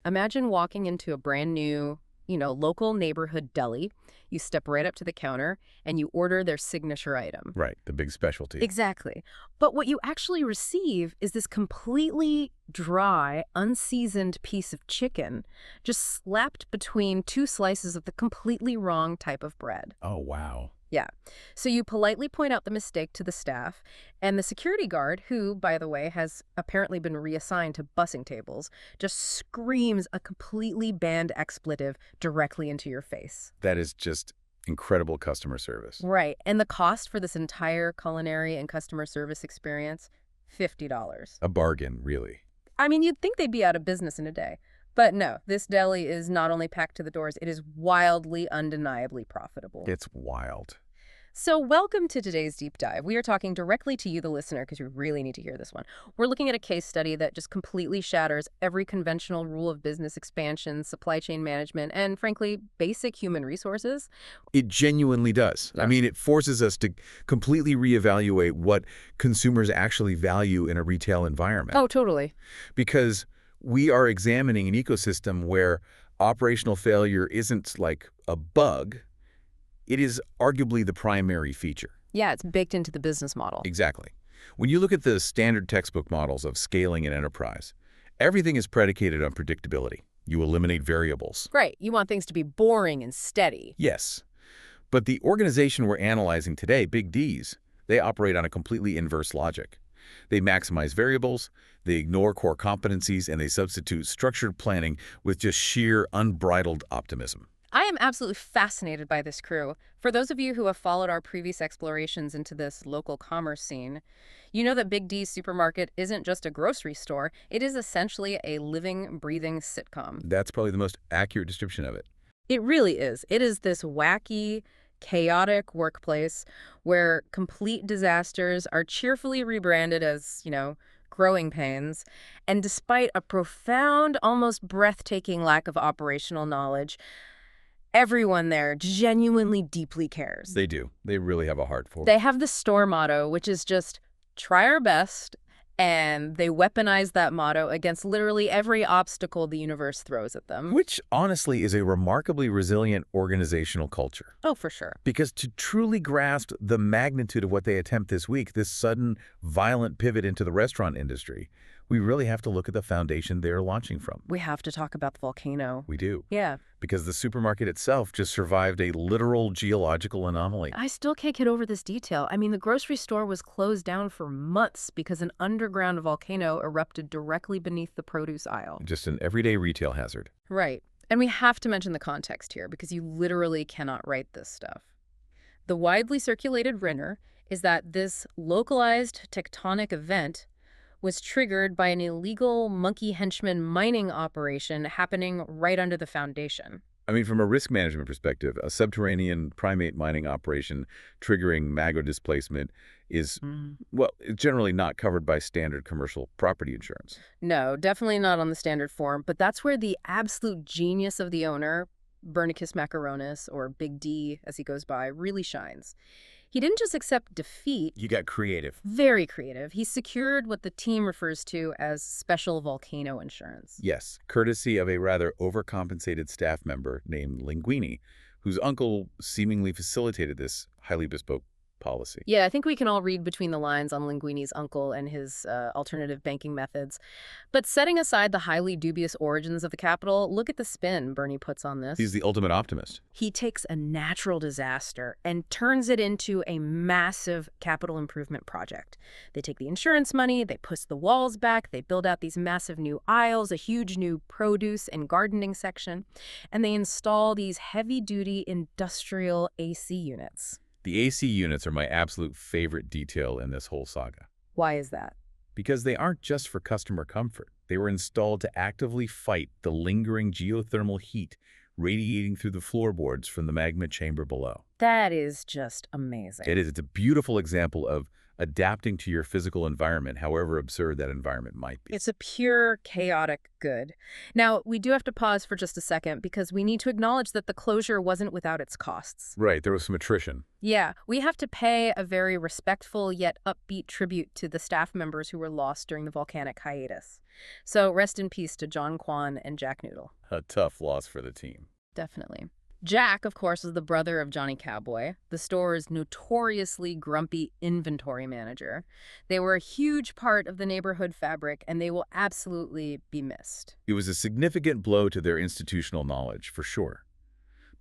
Imagine walking into a brand new, local neighborhood deli. You step right up to the counter and you order their signature item. Right, the big specialty. Exactly. But what you actually receive is this completely dry, unseasoned piece of chicken just slapped between two slices of the completely wrong type of bread. Oh, wow. Yeah. So you politely point out the mistake to the staff, and the security guard, who, by the way, has apparently been reassigned to bussing tables, just screams a completely banned expletive directly into your face. That is just incredible customer service. Right. And the cost for this entire culinary and customer service experience, $50. A bargain, really. I mean, you'd think they'd be out of business in a day. But no, this deli is not only packed to the doors, it is wildly, undeniably profitable. It's wild. So welcome to today's deep dive. We are talking directly to you, the listener, because you really need to hear this one. We're looking at a case study that just completely shatters every conventional rule of business expansion, supply chain management, and frankly, basic human resources. It genuinely does. Yeah. I mean, it forces us to completely reevaluate what consumers actually value in a retail environment. Oh, totally. Because we are examining an ecosystem where operational failure isn't like a bug. It is arguably the primary feature. Yeah, it's baked into the business model. Exactly. When you look at the standard textbook models of scaling an enterprise, everything is predicated on predictability. You eliminate variables. Right. You want things to be boring and steady. Yes. But the organization we're analyzing today, Big D's, they operate on a completely inverse logic. They maximize variables, they ignore core competencies, and they substitute structured planning with just sheer unbridled optimism. I am absolutely fascinated by this crew. For those of you who have followed our previous explorations into this local commerce scene, you know that Big D's supermarket isn't just a grocery store. It is essentially a living, breathing sitcom. That's probably the most accurate description of it. It really is. It is this wacky, chaotic workplace where complete disasters are cheerfully rebranded as, growing pains. And despite a profound, almost breathtaking lack of operational knowledge, everyone there genuinely deeply cares. They do. They really have a heart for it. They have the store motto, which is just try our best, and they weaponize that motto against literally every obstacle the universe throws at them. Which, honestly, is a remarkably resilient organizational culture. Oh, for sure. Because to truly grasp the magnitude of what they attempt this week, this sudden, violent pivot into the restaurant industry, we really have to look at the foundation they're launching from. We have to talk about the volcano. We do. Yeah. Because the supermarket itself just survived a literal geological anomaly. I still can't get over this detail. I mean, the grocery store was closed down for months because an underground volcano erupted directly beneath the produce aisle. Just an everyday retail hazard. Right. And we have to mention the context here because you literally cannot write this stuff. The widely circulated rumor is that this localized tectonic event was triggered by an illegal monkey henchman mining operation happening right under the foundation. I mean, from a risk management perspective, a subterranean primate mining operation triggering magma displacement is, well, generally not covered by standard commercial property insurance. No, definitely not on the standard form, but that's where the absolute genius of the owner, Bernicus Macaronis, or Big D as he goes by, really shines. He didn't just accept defeat. You got creative. Very creative. He secured what the team refers to as special volcano insurance. Yes, courtesy of a rather overcompensated staff member named Linguini, whose uncle seemingly facilitated this highly bespoke policy. Yeah, I think we can all read between the lines on Linguini's uncle and his alternative banking methods. But setting aside the highly dubious origins of the capital, look at the spin Bernie puts on this. He's the ultimate optimist. He takes a natural disaster and turns it into a massive capital improvement project. They take the insurance money, they push the walls back, they build out these massive new aisles, a huge new produce and gardening section, and they install these heavy-duty industrial AC units. The AC units are my absolute favorite detail in this whole saga. Why is that? Because they aren't just for customer comfort. They were installed to actively fight the lingering geothermal heat radiating through the floorboards from the magma chamber below. That is just amazing. It is. It's a beautiful example of adapting to your physical environment, however absurd that environment might be. It's a pure chaotic good. Now, we do have to pause for just a second because we need to acknowledge that the closure wasn't without its costs. Right, there was some attrition. Yeah, we have to pay a very respectful yet upbeat tribute to the staff members who were lost during the volcanic hiatus. So rest in peace to John Kwan and Jack Noodle. A tough loss for the team. Definitely. Jack, of course, is the brother of Johnny Cowboy, the store's notoriously grumpy inventory manager. They were a huge part of the neighborhood fabric, and they will absolutely be missed. It was a significant blow to their institutional knowledge, for sure.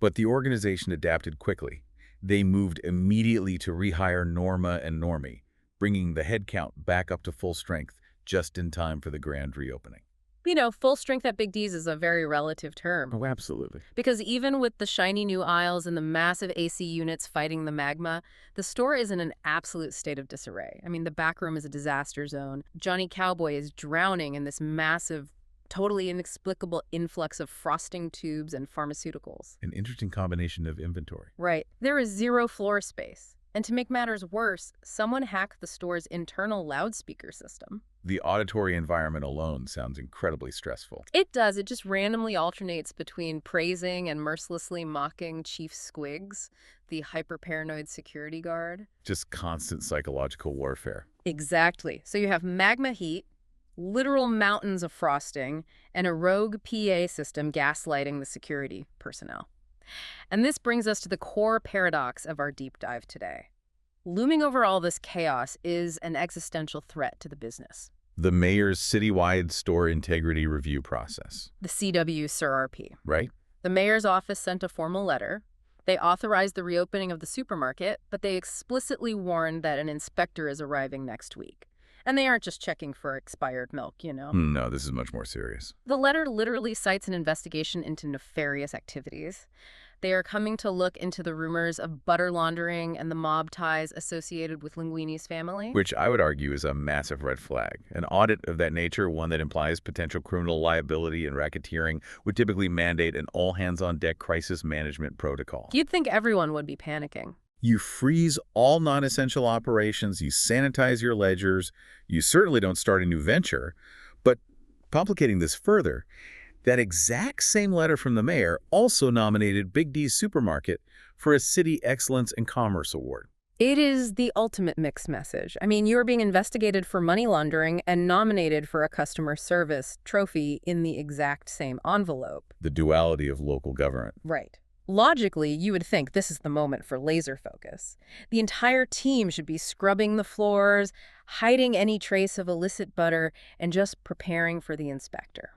But the organization adapted quickly. They moved immediately to rehire Norma and Normie, bringing the headcount back up to full strength just in time for the grand reopening. You know, full strength at Big D's is a very relative term. Oh, absolutely. Because even with the shiny new aisles and the massive AC units fighting the magma, the store is in an absolute state of disarray. I mean, the back room is a disaster zone. Johnny Cowboy is drowning in this massive, totally inexplicable influx of frosting tubes and pharmaceuticals. An interesting combination of inventory. Right. There is zero floor space. And to make matters worse, someone hacked the store's internal loudspeaker system. The auditory environment alone sounds incredibly stressful. It does. It just randomly alternates between praising and mercilessly mocking Chief Squiggs, the hyper-paranoid security guard. Just constant psychological warfare. Exactly. So you have magma heat, literal mountains of frosting, and a rogue PA system gaslighting the security personnel. And this brings us to the core paradox of our deep dive today. Looming over all this chaos is an existential threat to the business. The mayor's citywide store integrity review process. The CW-SIR-RP. Right? The mayor's office sent a formal letter. They authorized the reopening of the supermarket, but they explicitly warned that an inspector is arriving next week. And they aren't just checking for expired milk, you know. No, this is much more serious. The letter literally cites an investigation into nefarious activities. They are coming to look into the rumors of butter laundering and the mob ties associated with Linguini's family. Which I would argue is a massive red flag. An audit of that nature, one that implies potential criminal liability and racketeering, would typically mandate an all-hands-on-deck crisis management protocol. You'd think everyone would be panicking. You freeze all non-essential operations, you sanitize your ledgers, you certainly don't start a new venture. But complicating this further, that exact same letter from the mayor also nominated Big D's Supermarket for a City Excellence and Commerce Award. It is the ultimate mixed message. I mean, you're being investigated for money laundering and nominated for a customer service trophy in the exact same envelope. The duality of local government. Right. Logically, you would think this is the moment for laser focus. The entire team should be scrubbing the floors, hiding any trace of illicit butter, and just preparing for the inspector.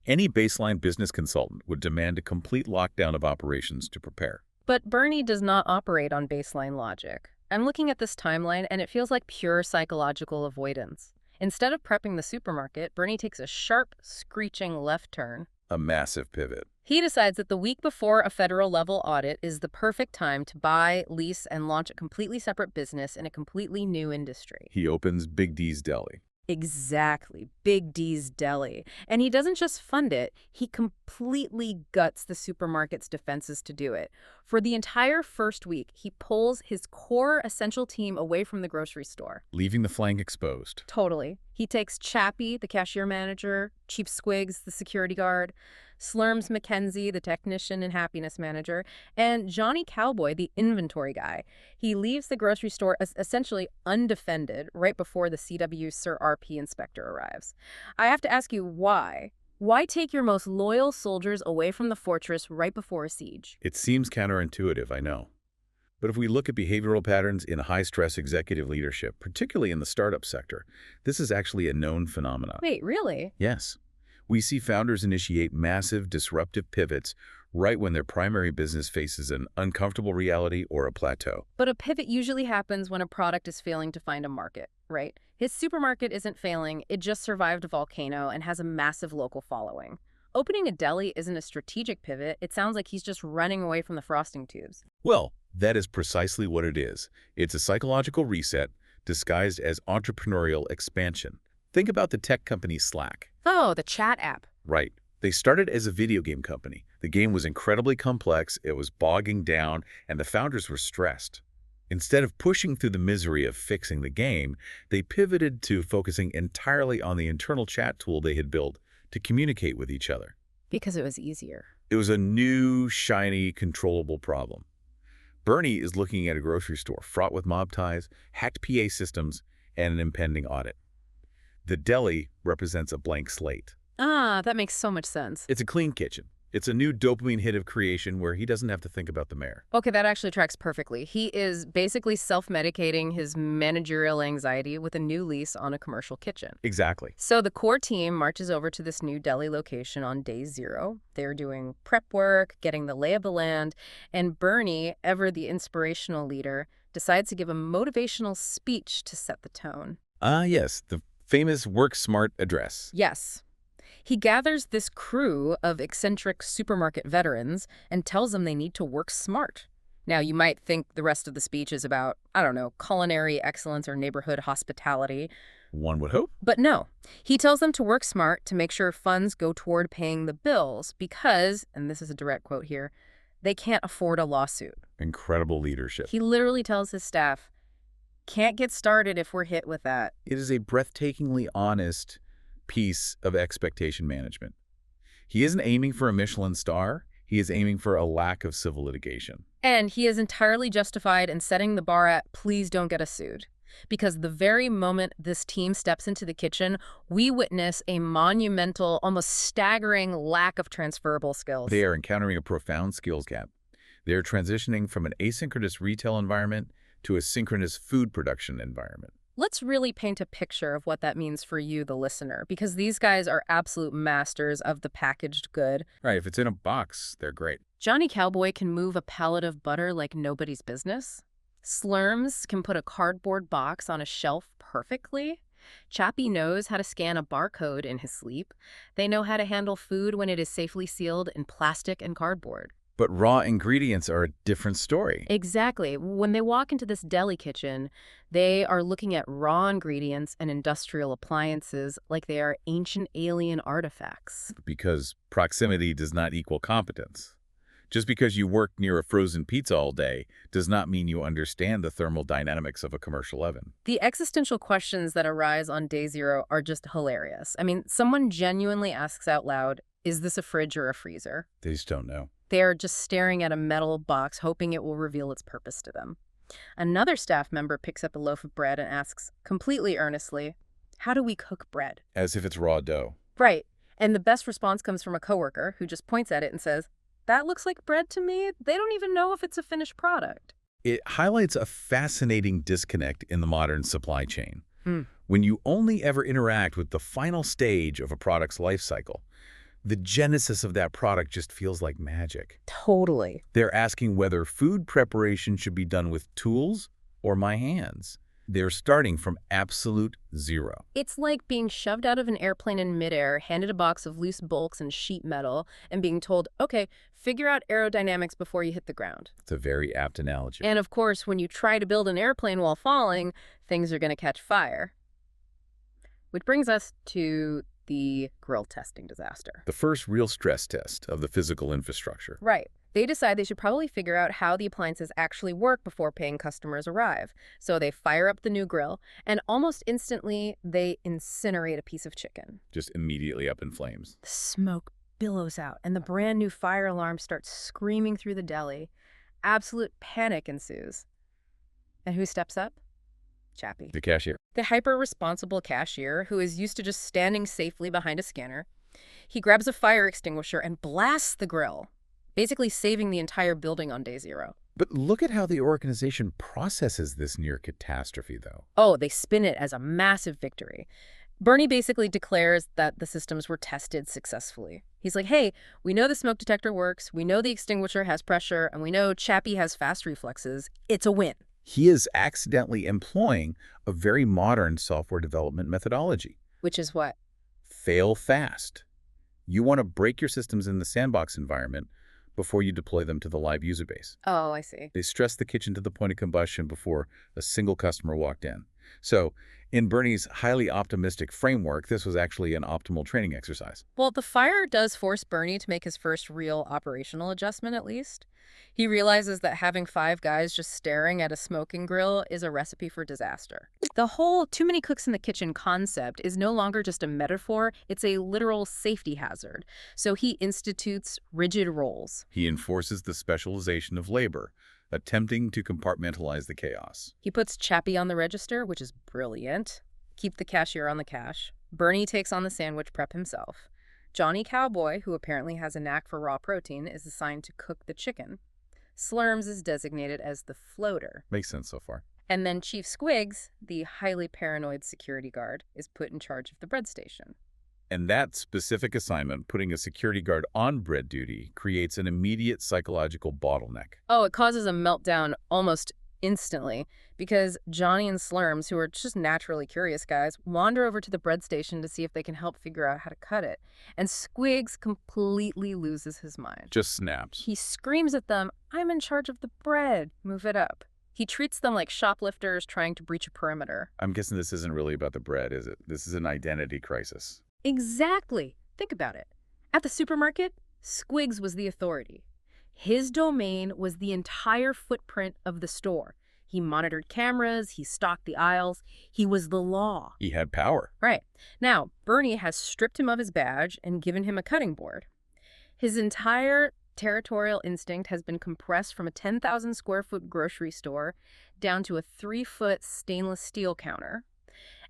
Any baseline business consultant would demand a complete lockdown of operations to prepare. But Bernie does not operate on baseline logic. I'm looking at this timeline, and it feels like pure psychological avoidance. Instead of prepping the supermarket, Bernie takes a sharp, screeching left turn. A massive pivot. He decides that the week before a federal-level audit is the perfect time to buy, lease, and launch a completely separate business in a completely new industry. He opens Big D's Deli. Exactly. Big D's Deli. And he doesn't just fund it, he completely guts the supermarket's defenses to do it. For the entire first week, he pulls his core essential team away from the grocery store. Leaving the flank exposed. Totally. He takes Chappie, the cashier manager, Chief Squiggs, the security guard, Slurms McKenzie, the technician and happiness manager, and Johnny Cowboy, the inventory guy. He leaves the grocery store essentially undefended right before the CW-SIR-RP inspector arrives. I have to ask you, why? Why take your most loyal soldiers away from the fortress right before a siege? It seems counterintuitive, I know. But if we look at behavioral patterns in high-stress executive leadership, particularly in the startup sector, this is actually a known phenomenon. Wait, really? Yes. We see founders initiate massive, disruptive pivots right when their primary business faces an uncomfortable reality or a plateau. But a pivot usually happens when a product is failing to find a market, right? His supermarket isn't failing, it just survived a volcano and has a massive local following. Opening a deli isn't a strategic pivot, it sounds like he's just running away from the frosting tubes. Well, that is precisely what it is. It's a psychological reset disguised as entrepreneurial expansion. Think about the tech company Slack. Oh, the chat app. Right. They started as a video game company. The game was incredibly complex, it was bogging down, and the founders were stressed. Instead of pushing through the misery of fixing the game, they pivoted to focusing entirely on the internal chat tool they had built to communicate with each other. Because it was easier. It was a new, shiny, controllable problem. Bernie is looking at a grocery store fraught with mob ties, hacked PA systems, and an impending audit. The deli represents a blank slate. Ah, that makes so much sense. It's a clean kitchen. It's a new dopamine hit of creation where he doesn't have to think about the mayor. Okay, that actually tracks perfectly. He is basically self-medicating his managerial anxiety with a new lease on a commercial kitchen. Exactly. So the core team marches over to this new deli location on day 0. They're doing prep work, getting the lay of the land, and Bernie, ever the inspirational leader, decides to give a motivational speech to set the tone. Yes, the famous Work Smart address. Yes. He gathers this crew of eccentric supermarket veterans and tells them they need to work smart. Now, you might think the rest of the speech is about, I don't know, culinary excellence or neighborhood hospitality. One would hope. But no, he tells them to work smart to make sure funds go toward paying the bills because, and this is a direct quote here, they can't afford a lawsuit. Incredible leadership. He literally tells his staff, can't get started if we're hit with that. It is a breathtakingly honest piece of expectation management. He isn't aiming for a Michelin star. He is aiming for a lack of civil litigation. And he is entirely justified in setting the bar at, please don't get us sued. Because the very moment this team steps into the kitchen, we witness a monumental, almost staggering lack of transferable skills. They are encountering a profound skills gap. They are transitioning from an asynchronous retail environment to a synchronous food production environment. Let's really paint a picture of what that means for you, the listener, because these guys are absolute masters of the packaged good. Right, if it's in a box, they're great. Johnny Cowboy can move a pallet of butter like nobody's business. Slurms can put a cardboard box on a shelf perfectly. Chappie knows how to scan a barcode in his sleep. They know how to handle food when it is safely sealed in plastic and cardboard. But raw ingredients are a different story. Exactly. When they walk into this deli kitchen, they are looking at raw ingredients and industrial appliances like they are ancient alien artifacts. Because proximity does not equal competence. Just because you work near a frozen pizza all day does not mean you understand the thermal dynamics of a commercial oven. The existential questions that arise on day 0 are just hilarious. I mean, someone genuinely asks out loud, is this a fridge or a freezer? They just don't know. They're just staring at a metal box, hoping it will reveal its purpose to them. Another staff member picks up a loaf of bread and asks, completely earnestly, how do we cook bread? As if it's raw dough. Right. And the best response comes from a coworker who just points at it and says, that looks like bread to me. They don't even know if it's a finished product. It highlights a fascinating disconnect in the modern supply chain. When you only ever interact with the final stage of a product's life cycle, the genesis of that product just feels like magic. Totally. They're asking whether food preparation should be done with tools or my hands. They're starting from absolute zero. It's like being shoved out of an airplane in midair, handed a box of loose bolts and sheet metal, and being told, okay, figure out aerodynamics before you hit the ground. It's a very apt analogy. And of course, when you try to build an airplane while falling, things are going to catch fire. Which brings us to the grill testing disaster. The first real stress test of the physical infrastructure. Right. They decide they should probably figure out how the appliances actually work before paying customers arrive. So they fire up the new grill, and almost instantly, they incinerate a piece of chicken. Just immediately up in flames. The smoke billows out, and the brand new fire alarm starts screaming through the deli. Absolute panic ensues. And who steps up? Chappie. The cashier. The hyper-responsible cashier who is used to just standing safely behind a scanner. He grabs a fire extinguisher and blasts the grill, basically saving the entire building on day 0. But look at how the organization processes this near catastrophe, though. Oh, they spin it as a massive victory. Bernie basically declares that the systems were tested successfully. He's like, hey, we know the smoke detector works, we know the extinguisher has pressure, and we know Chappie has fast reflexes. It's a win. He is accidentally employing a very modern software development methodology. Which is what? Fail fast. You want to break your systems in the sandbox environment before you deploy them to the live user base. Oh, I see. They stressed the kitchen to the point of combustion before a single customer walked in. So In Bernie's highly optimistic framework, this was actually an optimal training exercise. Well, the fire does force Bernie to make his first real operational adjustment, at least. He realizes that having 5 guys just staring at a smoking grill is a recipe for disaster. The whole too many cooks in the kitchen concept is no longer just a metaphor, it's a literal safety hazard. So he institutes rigid roles. He enforces the specialization of labor, attempting to compartmentalize the chaos. He puts Chappie on the register, which is brilliant. Keep the cashier on the cash. Bernie takes on the sandwich prep himself. Johnny Cowboy, who apparently has a knack for raw protein, is assigned to cook the chicken. Slurms is designated as the floater. Makes sense so far. And then Chief Squiggs, the highly paranoid security guard, is put in charge of the bread station. And that specific assignment, putting a security guard on bread duty, creates an immediate psychological bottleneck. Oh, it causes a meltdown almost instantly because Johnny and Slurms, who are just naturally curious guys, wander over to the bread station to see if they can help figure out how to cut it. And Squiggs completely loses his mind. Just snaps. He screams at them, "I'm in charge of the bread. Move it up." He treats them like shoplifters trying to breach a perimeter. I'm guessing this isn't really about the bread, is it? This is an identity crisis. Exactly. Think about it. At the supermarket, Squiggs was the authority. His domain was the entire footprint of the store. He monitored cameras, he stocked the aisles, he was the law. He had power. Right. Now, Bernie has stripped him of his badge and given him a cutting board. His entire territorial instinct has been compressed from a 10,000 square foot grocery store down to a 3-foot stainless steel counter.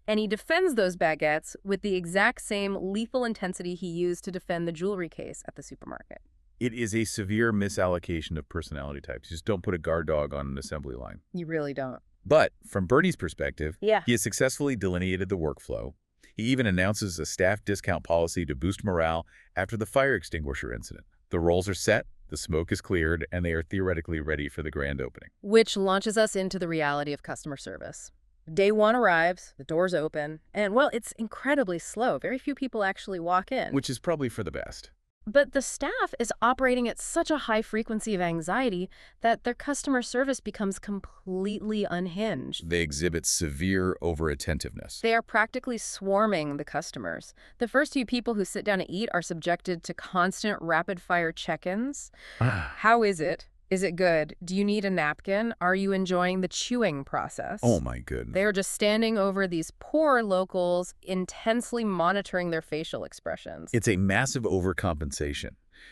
And he defends those baguettes with the exact same lethal intensity he used to defend the jewelry case at the supermarket. It is a severe misallocation of personality types. You just don't put a guard dog on an assembly line. You really don't. But from Bernie's perspective, Yeah. he has successfully delineated the workflow. He even announces a staff discount policy to boost morale after the fire extinguisher incident. The roles are set, the smoke is cleared, and they are theoretically ready for the grand opening. Which launches us into the reality of customer service. Day 1 arrives, the doors open, and, well, it's incredibly slow. Very few people actually walk in. Which is probably for the best. But the staff is operating at such a high frequency of anxiety that their customer service becomes completely unhinged. They exhibit severe over-attentiveness. They are practically swarming the customers. The first few people who sit down to eat are subjected to constant rapid-fire check-ins. How is it? Is it good? Do you need a napkin? Are you enjoying the chewing process? Oh my goodness. They are just standing over these poor locals, intensely monitoring their facial expressions. It's a massive overcompensation.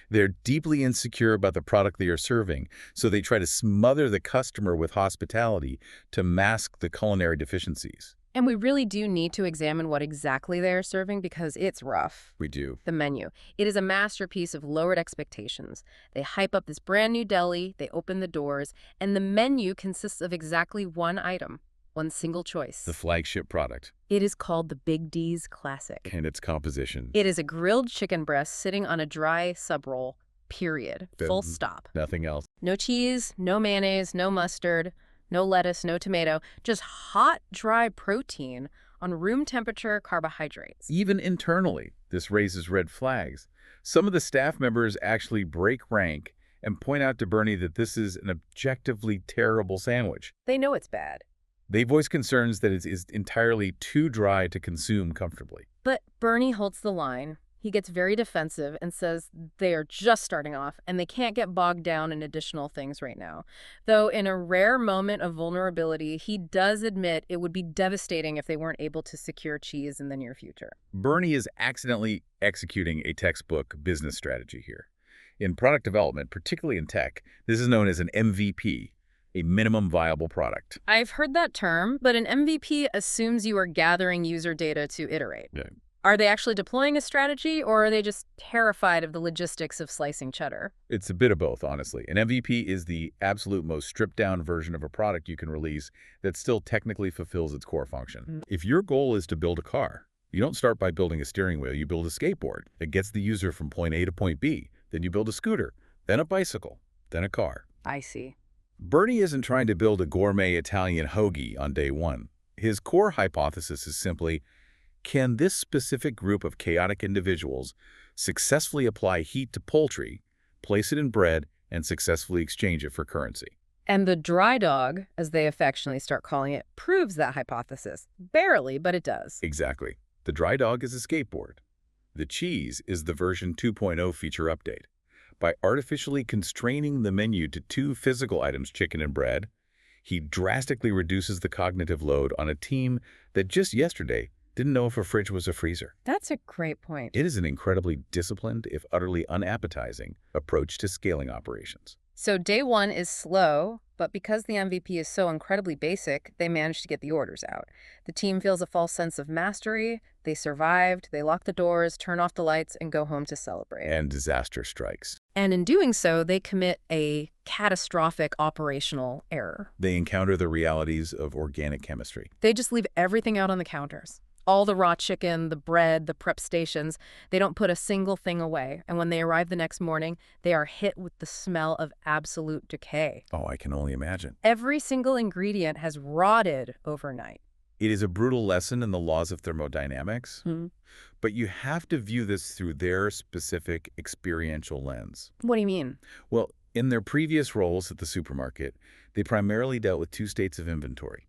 They're deeply insecure about the product they are serving, so they try to smother the customer with hospitality to mask the culinary deficiencies. And we really do need to examine what exactly they are serving because it's rough. We do. The menu. It is a masterpiece of lowered expectations. They hype up this brand new deli, they open the doors, and the menu consists of exactly one item, one single choice. The flagship product. It is called the Big D's Classic. And its composition. It is a grilled chicken breast sitting on a dry sub-roll, period. Full stop. Nothing else. No cheese, no mayonnaise, no mustard, no lettuce, no tomato, just hot, dry protein on room temperature carbohydrates. Even internally, this raises red flags. Some of the staff members actually break rank and point out to Bernie that this is an objectively terrible sandwich. They know it's bad. They voice concerns that it is entirely too dry to consume comfortably. But Bernie holds the line. He gets very defensive and says they are just starting off and they can't get bogged down in additional things right now. Though in a rare moment of vulnerability, he does admit it would be devastating if they weren't able to secure cheese in the near future. Bernie is accidentally executing a textbook business strategy here. In product development, particularly in tech, this is known as an MVP, a minimum viable product. I've heard that term, but an MVP assumes you are gathering user data to iterate. Yeah. Are they actually deploying a strategy, or are they just terrified of the logistics of slicing cheddar? It's a bit of both, honestly. An MVP is the absolute most stripped-down version of a product you can release that still technically fulfills its core function. If your goal is to build a car, you don't start by building a steering wheel. You build a skateboard that gets the user from point A to point B. Then you build a scooter, then a bicycle, then a car. I see. Bernie isn't trying to build a gourmet Italian hoagie on day one. His core hypothesis is simply, can this specific group of chaotic individuals successfully apply heat to poultry, place it in bread, and successfully exchange it for currency? And the dry dog, as they affectionately start calling it, proves that hypothesis. Barely, but it does. Exactly. The dry dog is a skateboard. The cheese is the version 2.0 feature update. By artificially constraining the menu to two physical items, chicken and bread, he drastically reduces the cognitive load on a team that just yesterday didn't know if a fridge was a freezer. That's a great point. It is an incredibly disciplined, if utterly unappetizing, approach to scaling operations. So day one is slow, but because the MVP is so incredibly basic, they manage to get the orders out. The team feels a false sense of mastery. They survived, they lock the doors, turn off the lights, and go home to celebrate. And disaster strikes. And in doing so, they commit a catastrophic operational error. They encounter the realities of organic chemistry. They just leave everything out on the counters. All the raw chicken, the bread, the prep stations, they don't put a single thing away. And when they arrive the next morning, they are hit with the smell of absolute decay. Oh, I can only imagine. Every single ingredient has rotted overnight. It is a brutal lesson in the laws of thermodynamics, but you have to view this through their specific experiential lens. What do you mean? Well, in their previous roles at the supermarket, they primarily dealt with two states of inventory: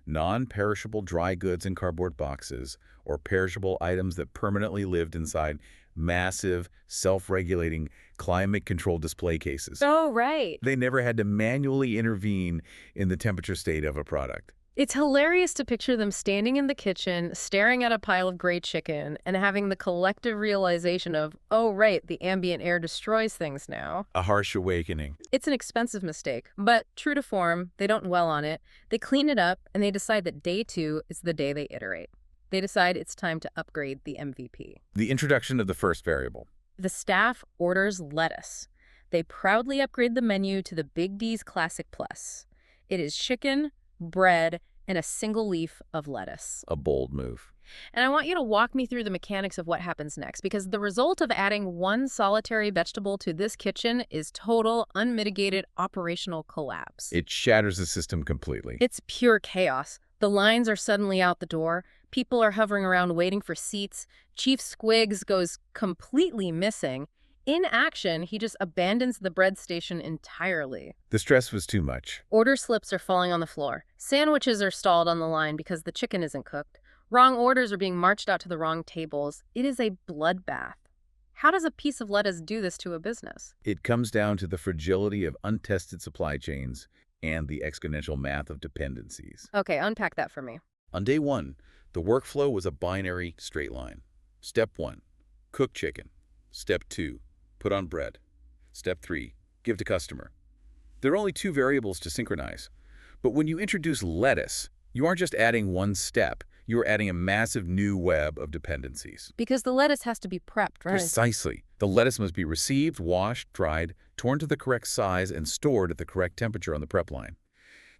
non-perishable dry goods in cardboard boxes, or perishable items that permanently lived inside massive, self-regulating, climate-controlled display cases. Oh, right. They never had to manually intervene in the temperature state of a product. It's hilarious to picture them standing in the kitchen, staring at a pile of gray chicken, and having the collective realization of, oh, right, the ambient air destroys things now. A harsh awakening. It's an expensive mistake, but true to form, they don't dwell on it. They clean it up, and they decide that day two is the day they iterate. They decide it's time to upgrade the MVP. The introduction of the first variable. The staff orders lettuce. They proudly upgrade the menu to the Big D's Classic Plus. It is chicken, bread, and a single leaf of lettuce. A bold move. And I want you to walk me through the mechanics of what happens next, because the result of adding one solitary vegetable to this kitchen is total, unmitigated operational collapse. It shatters the system completely. It's pure chaos. The lines are suddenly out the door. People are hovering around waiting for seats. Chief Squiggs goes completely missing. In action, he just abandons the bread station entirely. The stress was too much. Order slips are falling on the floor. Sandwiches are stalled on the line because the chicken isn't cooked. Wrong orders are being marched out to the wrong tables. It is a bloodbath. How does a piece of lettuce do this to a business? It comes down to the fragility of untested supply chains and the exponential math of dependencies. Okay, unpack that for me. On day one, the workflow was a binary straight line. Step 1, cook chicken. Step 2, put on bread. Step 3, give to customer. There are only two variables to synchronize. But when you introduce lettuce, you aren't just adding one step. You're adding a massive new web of dependencies. Because the lettuce has to be prepped, right? Precisely. The lettuce must be received, washed, dried, torn to the correct size, and stored at the correct temperature on the prep line.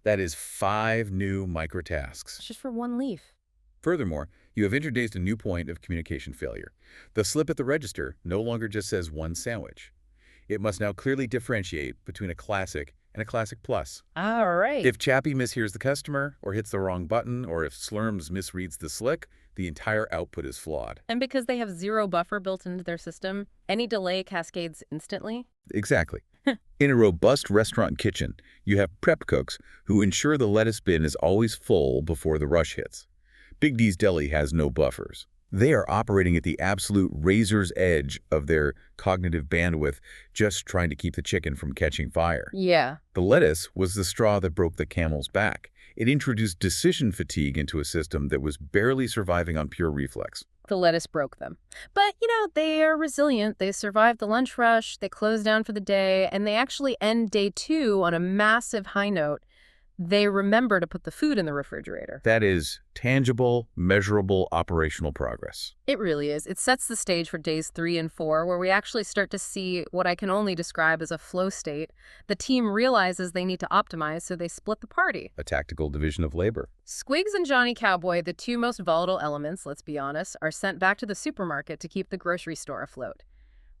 That is 5 new microtasks. Just for one leaf. Furthermore, you have introduced a new point of communication failure. The slip at the register no longer just says one sandwich. It must now clearly differentiate between a classic and a classic plus. All right. If Chappie mishears the customer, or hits the wrong button, or if Slurms misreads the slick, the entire output is flawed. And because they have zero buffer built into their system, any delay cascades instantly? Exactly. In a robust restaurant kitchen, you have prep cooks who ensure the lettuce bin is always full before the rush hits. Big D's Deli has no buffers. They are operating at the absolute razor's edge of their cognitive bandwidth, just trying to keep the chicken from catching fire. Yeah. The lettuce was the straw that broke the camel's back. It introduced decision fatigue into a system that was barely surviving on pure reflex. The lettuce broke them. But, they are resilient. They survived the lunch rush, they closed down for the day, and they actually end day two on a massive high note. They remember to put the food in the refrigerator. That is tangible, measurable operational progress. It really is. It sets the stage for days 3 and 4, where we actually start to see what I can only describe as a flow state. The team realizes they need to optimize, so they split the party. A tactical division of labor. Squiggs and Johnny Cowboy, the two most volatile elements, let's be honest, are sent back to the supermarket to keep the grocery store afloat.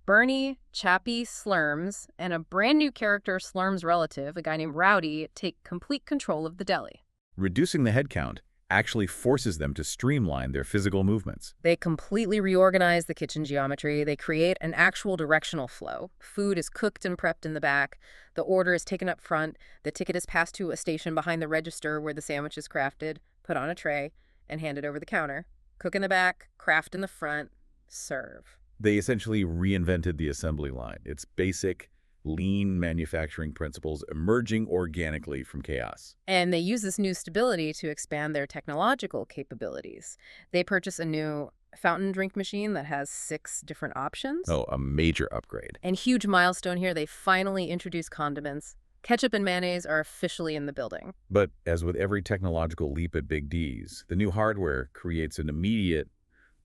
Bernie, Chappie, Slurms, and a brand new character, Slurms' relative, a guy named Rowdy, take complete control of the deli. Reducing the headcount actually forces them to streamline their physical movements. They completely reorganize the kitchen geometry. They create an actual directional flow. Food is cooked and prepped in the back. The order is taken up front. The ticket is passed to a station behind the register where the sandwich is crafted, put on a tray, and handed over the counter. Cook in the back, craft in the front, serve. They essentially reinvented the assembly line. It's basic, lean manufacturing principles emerging organically from chaos. And they use this new stability to expand their technological capabilities. They purchase a new fountain drink machine that has 6 different options. Oh, a major upgrade. And huge milestone here, they finally introduce condiments. Ketchup and mayonnaise are officially in the building. But as with every technological leap at Big D's, the new hardware creates an immediate,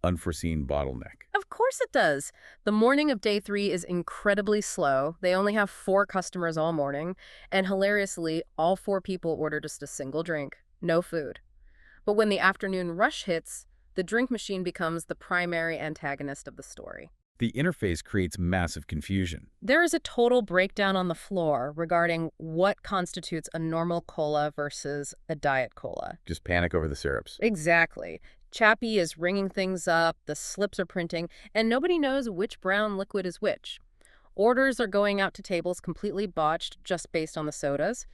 unforeseen bottleneck. Of course it does. The morning of day 3 is incredibly slow. They only have 4 customers all morning. And hilariously, all 4 people order just a single drink, no food. But when the afternoon rush hits, the drink machine becomes the primary antagonist of the story. The interface creates massive confusion. There is a total breakdown on the floor regarding what constitutes a normal cola versus a diet cola. Just panic over the syrups. Exactly. Chappie is ringing things up, the slips are printing, and nobody knows which brown liquid is which. Orders are going out to tables completely botched just based on the sodas.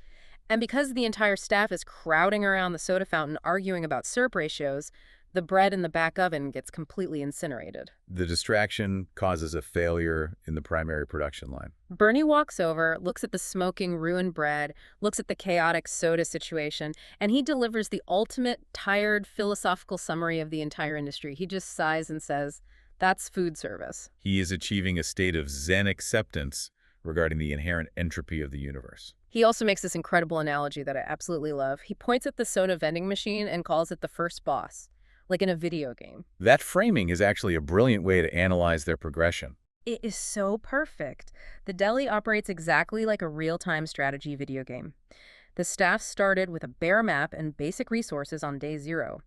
And because the entire staff is crowding around the soda fountain arguing about syrup ratios, the bread in the back oven gets completely incinerated. The distraction causes a failure in the primary production line. Bernie walks over, looks at the smoking, ruined bread, looks at the chaotic soda situation, and he delivers the ultimate, tired, philosophical summary of the entire industry. He just sighs and says, "That's food service." He is achieving a state of Zen acceptance regarding the inherent entropy of the universe. He also makes this incredible analogy that I absolutely love. He points at the soda vending machine and calls it the first boss, like in a video game. That framing is actually a brilliant way to analyze their progression. It is so perfect. The deli operates exactly like a real-time strategy video game. The staff started with a bare map and basic resources on day 0.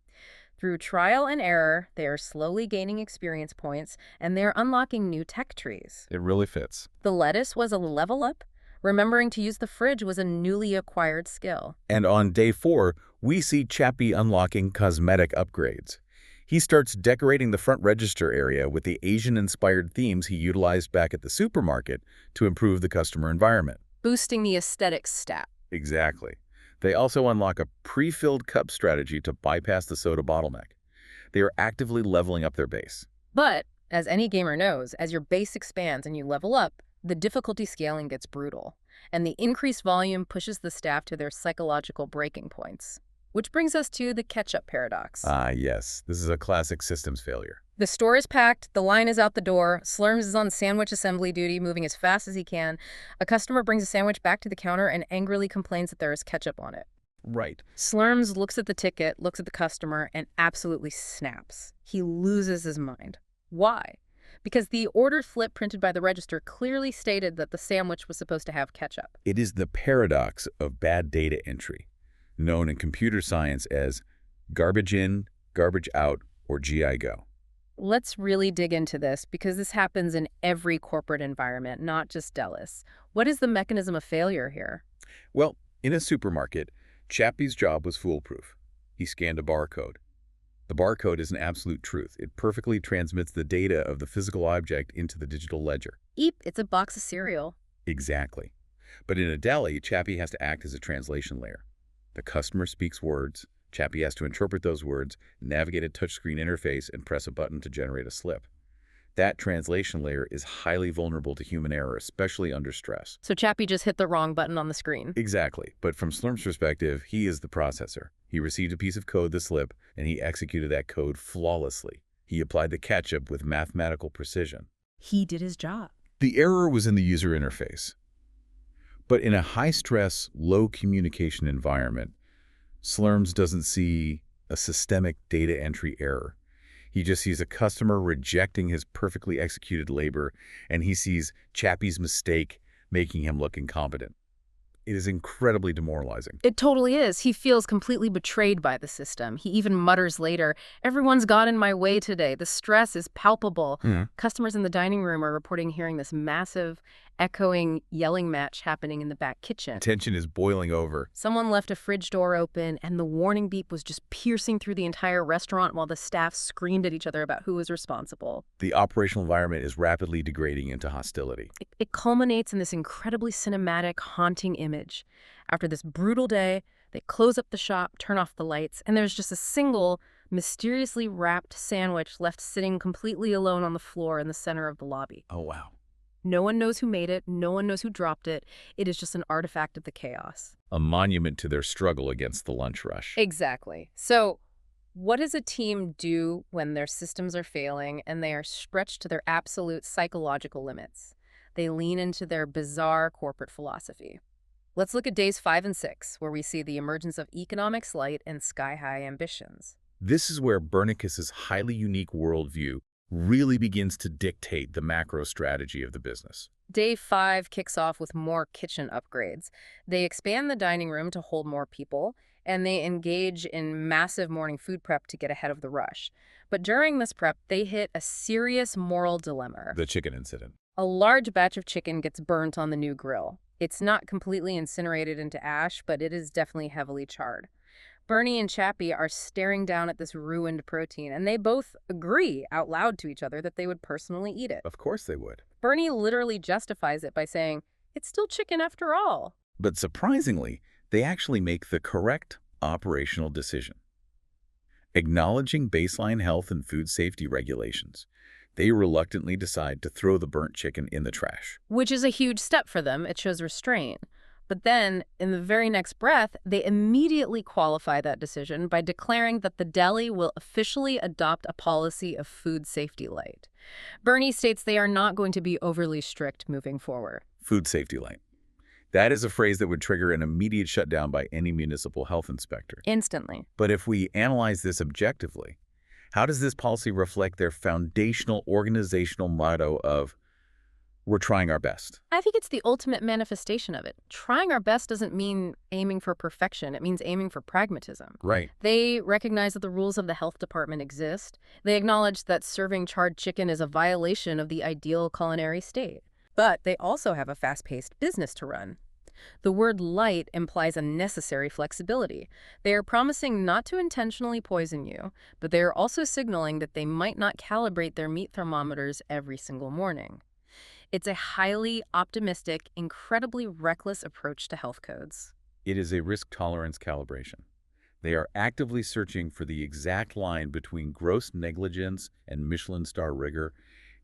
Through trial and error, they are slowly gaining experience points, and they're unlocking new tech trees. It really fits. The lettuce was a level up. Remembering to use the fridge was a newly acquired skill. And on day 4, we see Chappie unlocking cosmetic upgrades. He starts decorating the front register area with the Asian-inspired themes he utilized back at the supermarket to improve the customer environment. Boosting the aesthetics stat. Exactly. They also unlock a pre-filled cup strategy to bypass the soda bottleneck. They are actively leveling up their base. But, as any gamer knows, as your base expands and you level up, the difficulty scaling gets brutal, and the increased volume pushes the staff to their psychological breaking points. Which brings us to the ketchup paradox. Ah, yes. This is a classic systems failure. The store is packed, the line is out the door, Slurms is on sandwich assembly duty, moving as fast as he can. A customer brings a sandwich back to the counter and angrily complains that there is ketchup on it. Right. Slurms looks at the ticket, looks at the customer, and absolutely snaps. He loses his mind. Why? Because the order slip printed by the register clearly stated that the sandwich was supposed to have ketchup. It is the paradox of bad data entry, known in computer science as garbage in, garbage out, or GI go. Let's really dig into this because this happens in every corporate environment, not just Delis. What is the mechanism of failure here? Well, in a supermarket, Chappie's job was foolproof. He scanned a barcode. The barcode is an absolute truth. It perfectly transmits the data of the physical object into the digital ledger. Eep, it's a box of cereal. Exactly. But in a deli, Chappie has to act as a translation layer. The customer speaks words. Chappie has to interpret those words, navigate a touchscreen interface, and press a button to generate a slip. That translation layer is highly vulnerable to human error, especially under stress. So Chappie just hit the wrong button on the screen. Exactly. But from Slurm's perspective, he is the processor. He received a piece of code, the slip, and he executed that code flawlessly. He applied the ketchup with mathematical precision. He did his job. The error was in the user interface. But in a high-stress, low-communication environment, Slurms doesn't see a systemic data entry error. He just sees a customer rejecting his perfectly executed labor, and he sees Chappie's mistake making him look incompetent. It is incredibly demoralizing. It totally is. He feels completely betrayed by the system. He even mutters later, "Everyone's got in my way today. The stress is palpable." Customers in the dining room are reporting hearing this massive, echoing yelling match happening in the back kitchen. Tension is boiling over. Someone left a fridge door open, and the warning beep was just piercing through the entire restaurant while the staff screamed at each other about who was responsible. The operational environment is rapidly degrading into hostility. It culminates in this incredibly cinematic, haunting image. After this brutal day, they close up the shop, turn off the lights, and there's just a single, mysteriously wrapped sandwich left sitting completely alone on the floor in the center of the lobby. Oh, wow. No one knows who made it. No one knows who dropped it. It is just an artifact of the chaos. A monument to their struggle against the lunch rush. Exactly. So, what does a team do when their systems are failing and they are stretched to their absolute psychological limits? They lean into their bizarre corporate philosophy. Let's look at days 5 and 6, where we see the emergence of economic slight and sky-high ambitions. This is where Bernicus's highly unique worldview really begins to dictate the macro strategy of the business. Day 5 kicks off with more kitchen upgrades. They expand the dining room to hold more people, and they engage in massive morning food prep to get ahead of the rush. But during this prep, they hit a serious moral dilemma. The chicken incident. A large batch of chicken gets burnt on the new grill. It's not completely incinerated into ash, but it is definitely heavily charred. Bernie and Chappie are staring down at this ruined protein, and they both agree out loud to each other that they would personally eat it. Of course they would. Bernie literally justifies it by saying, "It's still chicken after all." But surprisingly, they actually make the correct operational decision. Acknowledging baseline health and food safety regulations, they reluctantly decide to throw the burnt chicken in the trash. Which is a huge step for them. It shows restraint. But then, in the very next breath, they immediately qualify that decision by declaring that the deli will officially adopt a policy of food safety light. Bernie states they are not going to be overly strict moving forward. Food safety light. That is a phrase that would trigger an immediate shutdown by any municipal health inspector. Instantly. But if we analyze this objectively, how does this policy reflect their foundational organizational motto of, "We're trying our best"? I think it's the ultimate manifestation of it. Trying our best doesn't mean aiming for perfection. It means aiming for pragmatism. Right. They recognize that the rules of the health department exist. They acknowledge that serving charred chicken is a violation of the ideal culinary state. But they also have a fast-paced business to run. The word light implies a necessary flexibility. They are promising not to intentionally poison you, but they are also signaling that they might not calibrate their meat thermometers every single morning. It's a highly optimistic, incredibly reckless approach to health codes. It is a risk tolerance calibration. They are actively searching for the exact line between gross negligence and Michelin star rigor,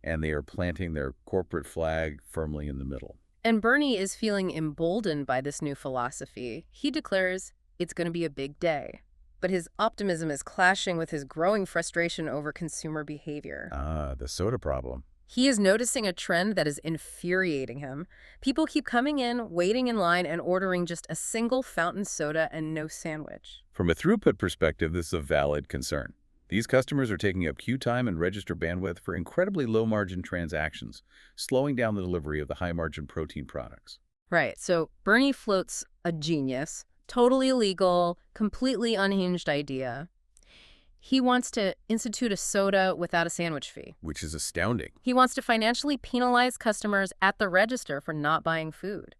and they are planting their corporate flag firmly in the middle. And Bernie is feeling emboldened by this new philosophy. He declares it's going to be a big day. But his optimism is clashing with his growing frustration over consumer behavior. The soda problem. He is noticing a trend that is infuriating him. People keep coming in, waiting in line, and ordering just a single fountain soda and no sandwich. From a throughput perspective, this is a valid concern. These customers are taking up queue time and register bandwidth for incredibly low-margin transactions, slowing down the delivery of the high-margin protein products. Right, so Bernie floats a genius, totally illegal, completely unhinged idea. He wants to institute a soda without a sandwich fee. Which is astounding. He wants to financially penalize customers at the register for not buying food.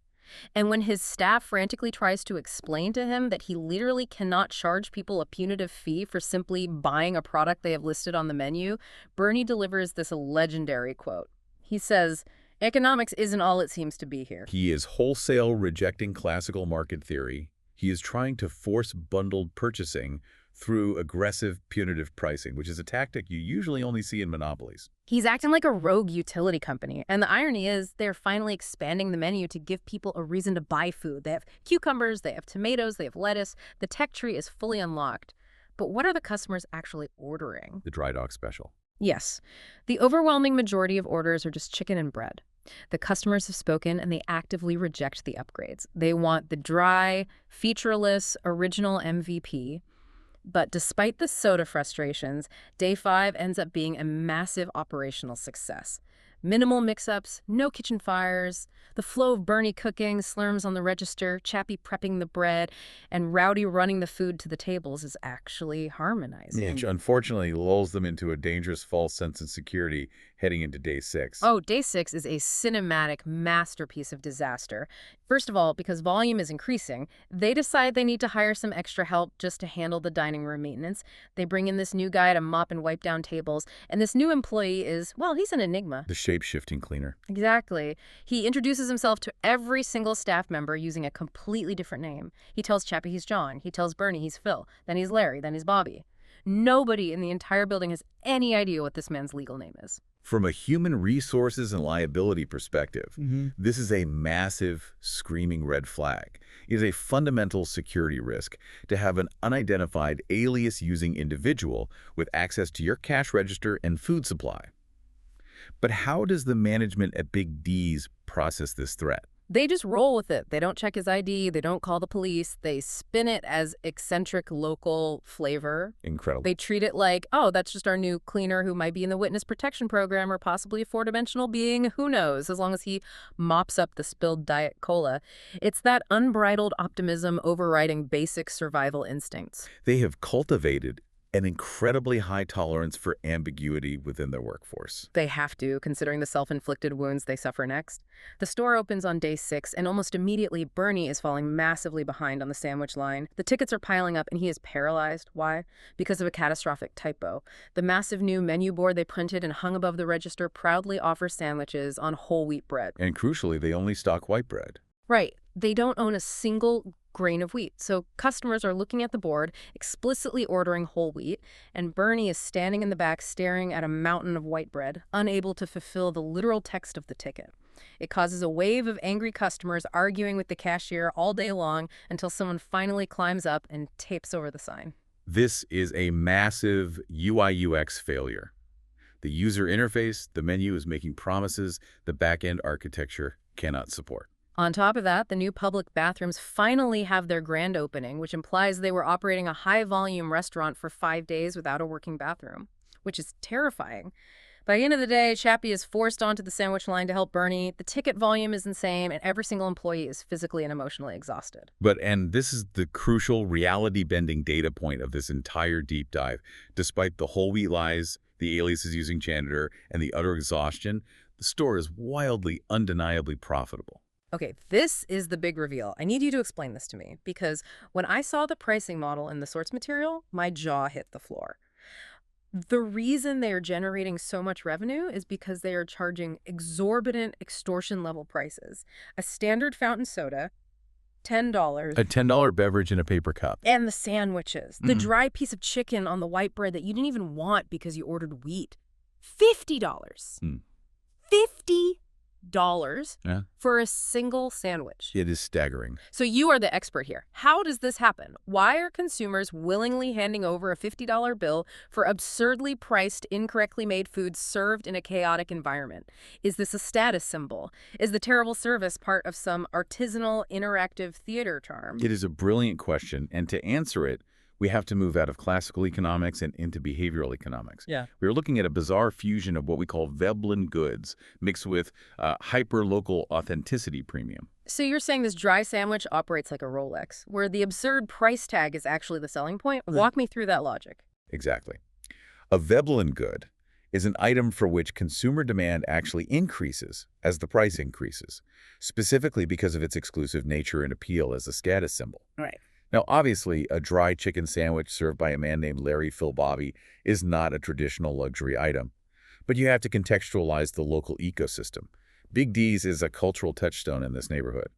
And when his staff frantically tries to explain to him that he literally cannot charge people a punitive fee for simply buying a product they have listed on the menu, Bernie delivers this legendary quote. He says, "Economics isn't all it seems to be here." He is wholesale rejecting classical market theory. He is trying to force bundled purchasing through aggressive punitive pricing, which is a tactic you usually only see in monopolies. He's acting like a rogue utility company. And the irony is they're finally expanding the menu to give people a reason to buy food. They have cucumbers, they have tomatoes, they have lettuce. The tech tree is fully unlocked. But what are the customers actually ordering? The dry dog special. Yes. The overwhelming majority of orders are just chicken and bread. The customers have spoken and they actively reject the upgrades. They want the dry, featureless, original MVP. But despite the soda frustrations, Day 5 ends up being a massive operational success. Minimal mix-ups, no kitchen fires, the flow of Bernie cooking, slurms on the register, Chappie prepping the bread, and Rowdy running the food to the tables is actually harmonizing. Which unfortunately lulls them into a dangerous false sense of security heading into day 6. Oh, day 6 is a cinematic masterpiece of disaster. First of all, because volume is increasing, they decide they need to hire some extra help just to handle the dining room maintenance. They bring in this new guy to mop and wipe down tables, and this new employee is, well, he's an enigma. The shape-shifting cleaner. Exactly. He introduces himself to every single staff member using a completely different name. He tells Chappie he's John, he tells Bernie he's Phil, then he's Larry, then he's Bobby. Nobody in the entire building has any idea what this man's legal name is. From a human resources and liability perspective, this is a massive, screaming red flag. It is a fundamental security risk to have an unidentified alias-using individual with access to your cash register and food supply. But how does the management at Big D's process this threat? They just roll with it. They don't check his ID. They don't call the police. They spin it as eccentric local flavor. Incredible. They treat it like, oh, that's just our new cleaner who might be in the witness protection program or possibly a four-dimensional being. Who knows, as long as he mops up the spilled Diet Cola. It's that unbridled optimism overriding basic survival instincts. They have cultivated an incredibly high tolerance for ambiguity within their workforce. They have to, considering the self-inflicted wounds they suffer next. The store opens on day 6, and almost immediately, Bernie is falling massively behind on the sandwich line. The tickets are piling up, and he is paralyzed. Why? Because of a catastrophic typo. The massive new menu board they printed and hung above the register proudly offers sandwiches on whole wheat bread. And crucially, they only stock white bread. Right. They don't own a single grain of wheat. So customers are looking at the board, explicitly ordering whole wheat, and Bernie is standing in the back staring at a mountain of white bread, unable to fulfill the literal text of the ticket. It causes a wave of angry customers arguing with the cashier all day long until someone finally climbs up and tapes over the sign. This is a massive UI/UX failure. The user interface, the menu is making promises the back-end architecture cannot support. On top of that, the new public bathrooms finally have their grand opening, which implies they were operating a high-volume restaurant for 5 days without a working bathroom, which is terrifying. By the end of the day, Chappie is forced onto the sandwich line to help Bernie. The ticket volume is insane, and every single employee is physically and emotionally exhausted. And this is the crucial reality-bending data point of this entire deep dive. Despite the whole wheat lies, the aliases using janitor, and the utter exhaustion, the store is wildly, undeniably profitable. Okay, this is the big reveal. I need you to explain this to me, because when I saw the pricing model in the source material, my jaw hit the floor. The reason they are generating so much revenue is because they are charging exorbitant extortion-level prices. A standard fountain soda, $10. A $10 beverage in a paper cup. And the sandwiches. The dry piece of chicken on the white bread that you didn't even want because you ordered wheat. $50. $50 for a single sandwich. It is staggering. So you are the expert here. How does this happen? Why are consumers willingly handing over a $50 bill for absurdly priced, incorrectly made food served in a chaotic environment? Is this a status symbol? Is the terrible service part of some artisanal, interactive theater charm? It is a brilliant question, and to answer it, we have to move out of classical economics and into behavioral economics. We're looking at a bizarre fusion of what we call Veblen goods mixed with hyper-local authenticity premium. So you're saying this dry sandwich operates like a Rolex, where the absurd price tag is actually the selling point? Walk me through that logic. Exactly. A Veblen good is an item for which consumer demand actually increases as the price increases, specifically because of its exclusive nature and appeal as a status symbol. Right. Now, obviously, a dry chicken sandwich served by a man named Larry Phil Bobby is not a traditional luxury item, but you have to contextualize the local ecosystem. Big D's is a cultural touchstone in this neighborhood.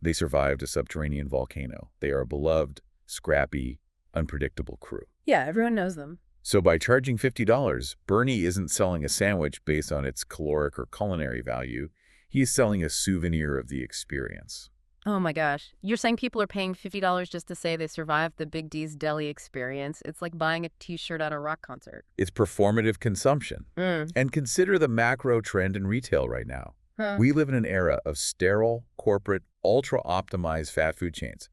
They survived a subterranean volcano. They are a beloved, scrappy, unpredictable crew. Yeah, everyone knows them. So by charging $50, Bernie isn't selling a sandwich based on its caloric or culinary value. He is selling a souvenir of the experience. Oh my gosh. You're saying people are paying $50 just to say they survived the Big D's deli experience. It's like buying a t-shirt at a rock concert. It's performative consumption. And consider the macro trend in retail right now. We live in an era of sterile, corporate, ultra-optimized fast food chains.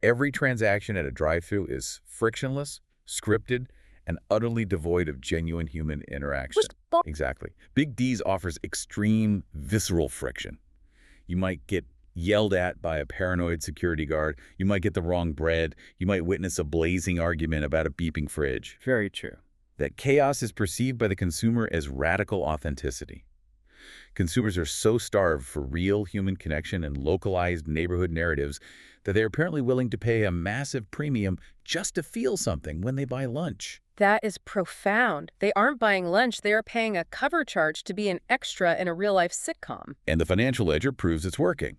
Every transaction at a drive-thru is frictionless, scripted, and utterly devoid of genuine human interaction. Exactly. Big D's offers extreme, visceral friction. You might get yelled at by a paranoid security guard. You might get the wrong bread. You might witness a blazing argument about a beeping fridge. Very true. That chaos is perceived by the consumer as radical authenticity. Consumers are so starved for real human connection and localized neighborhood narratives that they're apparently willing to pay a massive premium just to feel something when they buy lunch. That is profound. They aren't buying lunch, they are paying a cover charge to be an extra in a real-life sitcom. And the financial ledger proves it's working.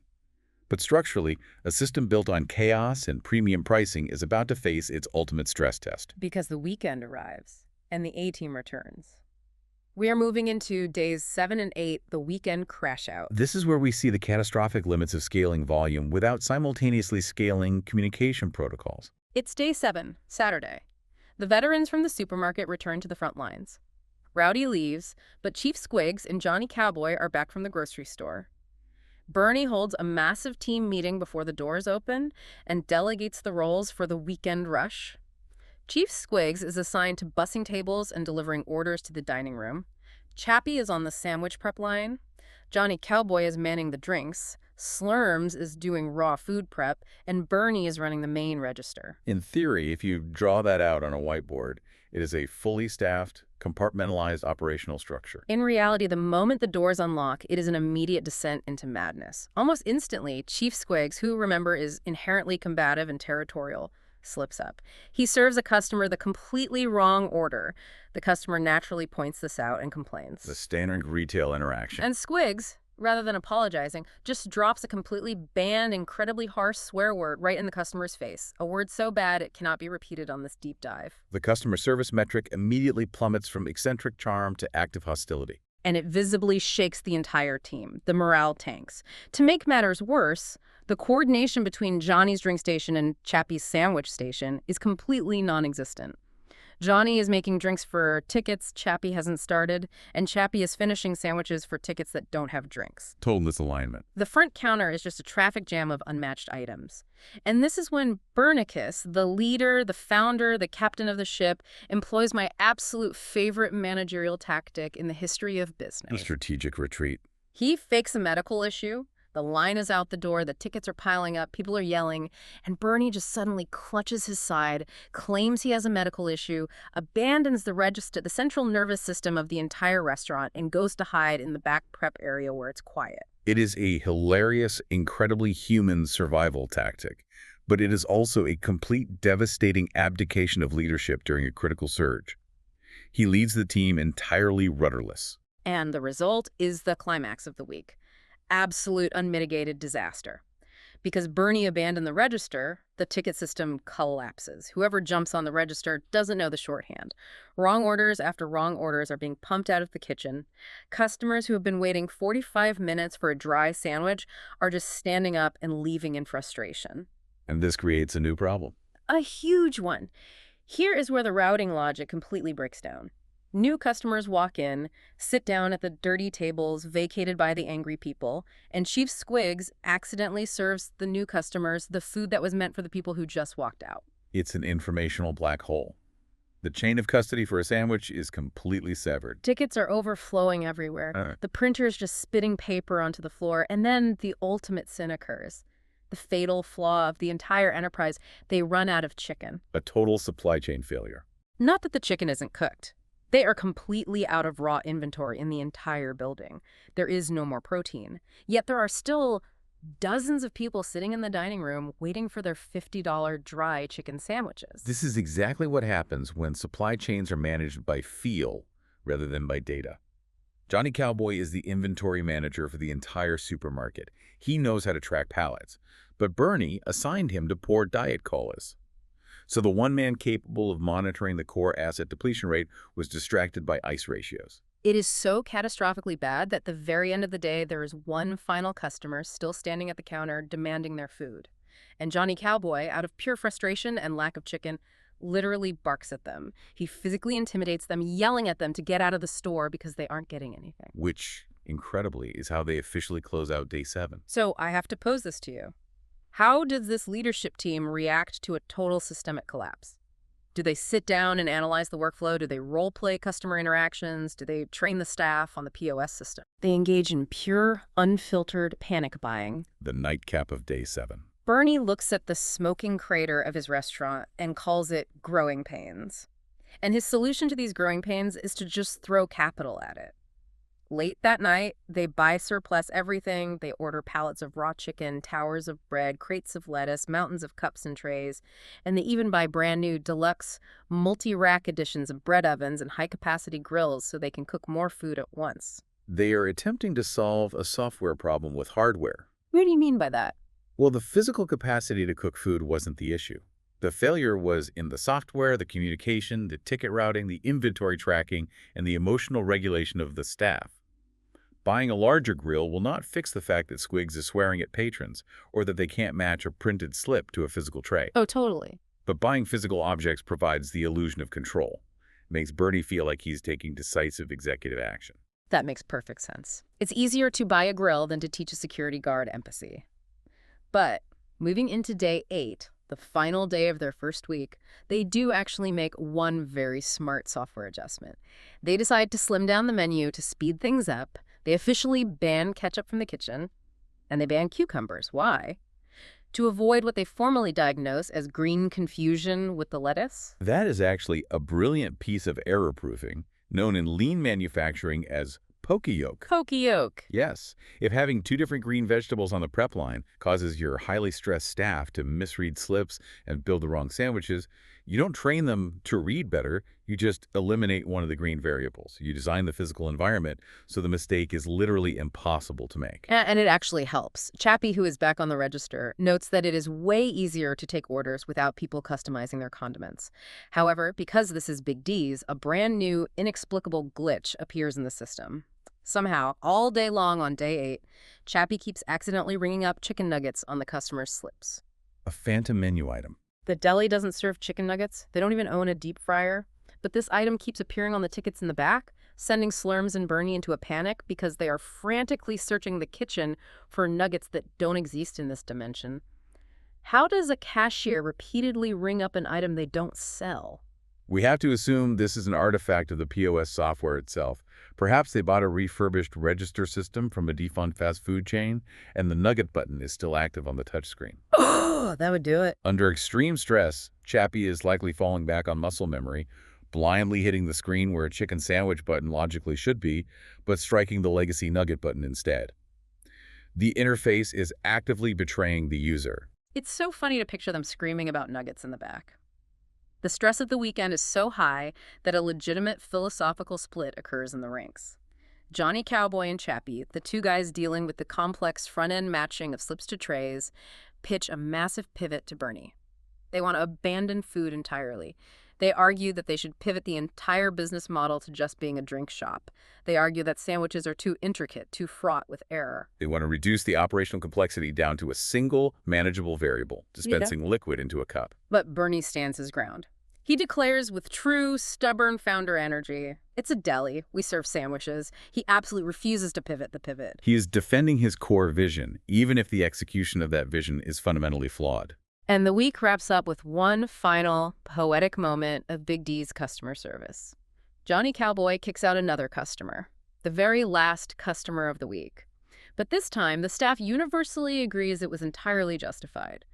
But structurally, a system built on chaos and premium pricing is about to face its ultimate stress test. Because the weekend arrives, and the A-team returns. We are moving into days 7 and 8, the weekend crash out. This is where we see the catastrophic limits of scaling volume without simultaneously scaling communication protocols. It's day 7, Saturday. The veterans from the supermarket return to the front lines. Rowdy leaves, but Chief Squiggs and Johnny Cowboy are back from the grocery store. Bernie holds a massive team meeting before the doors open and delegates the roles for the weekend rush. Chief Squiggs is assigned to bussing tables and delivering orders to the dining room. Chappie is on the sandwich prep line. Johnny Cowboy is manning the drinks. Slurms is doing raw food prep, and Bernie is running the main register. In theory, if you draw that out on a whiteboard, it is a fully staffed, compartmentalized operational structure. In reality, the moment the doors unlock, it is an immediate descent into madness. Almost instantly, Chief Squiggs, who, remember, is inherently combative and territorial, slips up. He serves a customer the completely wrong order. The customer naturally points this out and complains. The standard retail interaction. And Squiggs, rather than apologizing, just drops a completely banned, incredibly harsh swear word right in the customer's face. A word so bad it cannot be repeated on this deep dive. The customer service metric immediately plummets from eccentric charm to active hostility. And it visibly shakes the entire team. The morale tanks. To make matters worse, the coordination between Johnny's drink station and Chappie's sandwich station is completely non-existent. Johnny is making drinks for tickets Chappie hasn't started, and Chappie is finishing sandwiches for tickets that don't have drinks. Total misalignment. The front counter is just a traffic jam of unmatched items. And this is when Bernicus, the leader, the founder, the captain of the ship, employs my absolute favorite managerial tactic in the history of business. A strategic retreat. He fakes a medical issue. The line is out the door, the tickets are piling up, people are yelling, and Bernie just suddenly clutches his side, claims he has a medical issue, abandons the register, the central nervous system of the entire restaurant, and goes to hide in the back prep area where it's quiet. It is a hilarious, incredibly human survival tactic, but it is also a complete devastating abdication of leadership during a critical surge. He leads the team entirely rudderless. And the result is the climax of the week. Absolute unmitigated disaster. Because Bernie abandoned the register, the ticket system collapses. Whoever jumps on the register doesn't know the shorthand. Wrong orders after wrong orders are being pumped out of the kitchen. Customers who have been waiting 45 minutes for a dry sandwich are just standing up and leaving in frustration. And this creates a new problem. A huge one. Here is where the routing logic completely breaks down. New customers walk in, sit down at the dirty tables vacated by the angry people, and Chief Squiggs accidentally serves the new customers the food that was meant for the people who just walked out. It's an informational black hole. The chain of custody for a sandwich is completely severed. Tickets are overflowing everywhere. The printer is just spitting paper onto the floor, and then the ultimate sin occurs. The fatal flaw of the entire enterprise: they run out of chicken. A total supply chain failure. Not that the chicken isn't cooked. They are completely out of raw inventory in the entire building. There is no more protein. Yet there are still dozens of people sitting in the dining room waiting for their $50 dry chicken sandwiches. This is exactly what happens when supply chains are managed by feel rather than by data. Johnny Cowboy is the inventory manager for the entire supermarket. He knows how to track pallets. But Bernie assigned him to pour diet colas. So the one man capable of monitoring the core asset depletion rate was distracted by ICE ratios. It is so catastrophically bad that at the very end of the day, there is one final customer still standing at the counter demanding their food. And Johnny Cowboy, out of pure frustration and lack of chicken, literally barks at them. He physically intimidates them, yelling at them to get out of the store because they aren't getting anything. Which, incredibly, is how they officially close out day 7. So I have to pose this to you. How does this leadership team react to a total systemic collapse? Do they sit down and analyze the workflow? Do they role-play customer interactions? Do they train the staff on the POS system? They engage in pure, unfiltered panic buying. The nightcap of day 7. Bernie looks at the smoking crater of his restaurant and calls it growing pains. And his solution to these growing pains is to just throw capital at it. Late that night, they buy surplus everything. They order pallets of raw chicken, towers of bread, crates of lettuce, mountains of cups and trays, and they even buy brand new deluxe multi-rack editions of bread ovens and high-capacity grills so they can cook more food at once. They are attempting to solve a software problem with hardware. What do you mean by that? Well, the physical capacity to cook food wasn't the issue. The failure was in the software, the communication, the ticket routing, the inventory tracking, and the emotional regulation of the staff. Buying a larger grill will not fix the fact that Squigs is swearing at patrons or that they can't match a printed slip to a physical tray. Oh, totally. But buying physical objects provides the illusion of control. It makes Bernie feel like he's taking decisive executive action. That makes perfect sense. It's easier to buy a grill than to teach a security guard empathy. But moving into day 8, the final day of their first week, they do actually make one very smart software adjustment. They decide to slim down the menu to speed things up. They officially ban ketchup from the kitchen, and they ban cucumbers. Why? To avoid what they formally diagnosed as green confusion with the lettuce. That is actually a brilliant piece of error-proofing, known in lean manufacturing as poke-yoke. Poke-yoke. Yes, if having 2 different green vegetables on the prep line causes your highly stressed staff to misread slips and build the wrong sandwiches, you don't train them to read better, you just eliminate one of the green variables. You design the physical environment so the mistake is literally impossible to make. And it actually helps. Chappie, who is back on the register, notes that it is way easier to take orders without people customizing their condiments. However, because this is Big D's, a brand new, inexplicable glitch appears in the system. Somehow, all day long on day 8, Chappie keeps accidentally ringing up chicken nuggets on the customer's slips. A phantom menu item. The deli doesn't serve chicken nuggets. They don't even own a deep fryer. But this item keeps appearing on the tickets in the back, sending Slurms and Bernie into a panic because they are frantically searching the kitchen for nuggets that don't exist in this dimension. How does a cashier repeatedly ring up an item they don't sell? We have to assume this is an artifact of the POS software itself. Perhaps they bought a refurbished register system from a defunct fast food chain, and the nugget button is still active on the touchscreen. Oh, that would do it. Under extreme stress, Chappie is likely falling back on muscle memory, blindly hitting the screen where a chicken sandwich button logically should be, but striking the legacy nugget button instead. The interface is actively betraying the user. It's so funny to picture them screaming about nuggets in the back. The stress of the weekend is so high that a legitimate philosophical split occurs in the ranks. Johnny Cowboy and Chappie, the 2 guys dealing with the complex front-end matching of slips to trays, pitch a massive pivot to Bernie. They want to abandon food entirely. They argue that they should pivot the entire business model to just being a drink shop. They argue that sandwiches are too intricate, too fraught with error. They want to reduce the operational complexity down to a single manageable variable, dispensing liquid into a cup. But Bernie stands his ground. He declares with true, stubborn founder energy, "It's a deli. We serve sandwiches." He absolutely refuses to pivot the pivot. He is defending his core vision, even if the execution of that vision is fundamentally flawed. And the week wraps up with one final, poetic moment of Big D's customer service. Johnny Cowboy kicks out another customer, the very last customer of the week. But this time, the staff universally agrees it was entirely justified.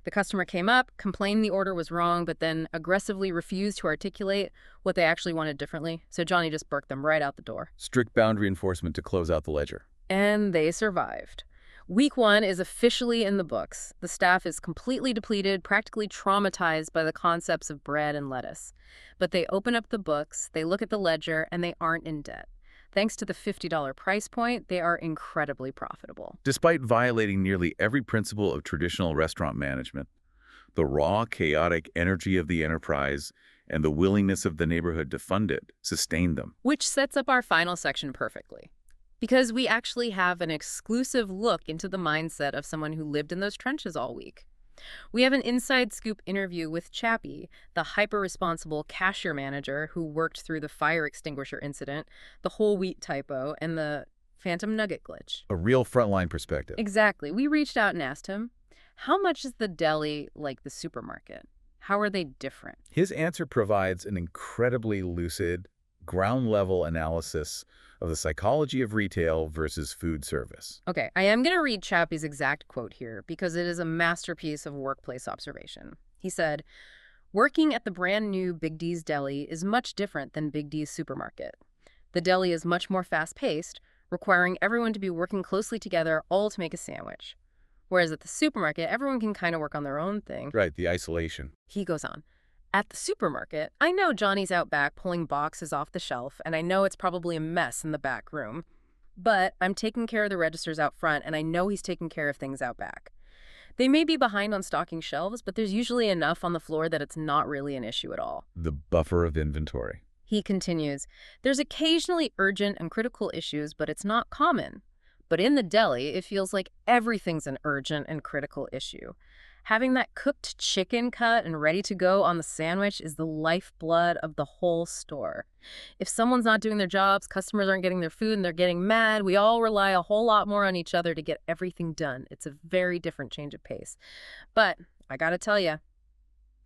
The customer came up, complained the order was wrong, but then aggressively refused to articulate what they actually wanted differently, so Johnny just barked them right out the door. Strict boundary enforcement to close out the ledger. And they survived. Week 1 is officially in the books. The staff is completely depleted, practically traumatized by the concepts of bread and lettuce. But they open up the books, they look at the ledger, and they aren't in debt. Thanks to the $50 price point, they are incredibly profitable. Despite violating nearly every principle of traditional restaurant management, the raw, chaotic energy of the enterprise and the willingness of the neighborhood to fund it sustained them. Which sets up our final section perfectly. Because we actually have an exclusive look into the mindset of someone who lived in those trenches all week. We have an inside scoop interview with Chappie, the hyper-responsible cashier manager who worked through the fire extinguisher incident, the whole wheat typo, and the phantom nugget glitch. A real frontline perspective. Exactly. We reached out and asked him, how much is the deli like the supermarket? How are they different? His answer provides an incredibly lucid, ground-level analysis of the psychology of retail versus food service. Okay, I am going to read Chappie's exact quote here because it is a masterpiece of workplace observation. He said, Working at the brand new Big D's Deli is much different than Big D's supermarket. The deli is much more fast-paced, requiring everyone to be working closely together all to make a sandwich. Whereas at the supermarket, everyone can kind of work on their own thing. Right, the isolation. He goes on. At the supermarket, I know Johnny's out back pulling boxes off the shelf, and I know it's probably a mess in the back room. But I'm taking care of the registers out front, and I know he's taking care of things out back. They may be behind on stocking shelves, but there's usually enough on the floor that it's not really an issue at all. The buffer of inventory. He continues, there's occasionally urgent and critical issues, but it's not common. But in the deli, it feels like everything's an urgent and critical issue. Having that cooked chicken cut and ready to go on the sandwich is the lifeblood of the whole store. If someone's not doing their jobs, customers aren't getting their food, and they're getting mad, we all rely a whole lot more on each other to get everything done. It's a very different change of pace. But I gotta tell you,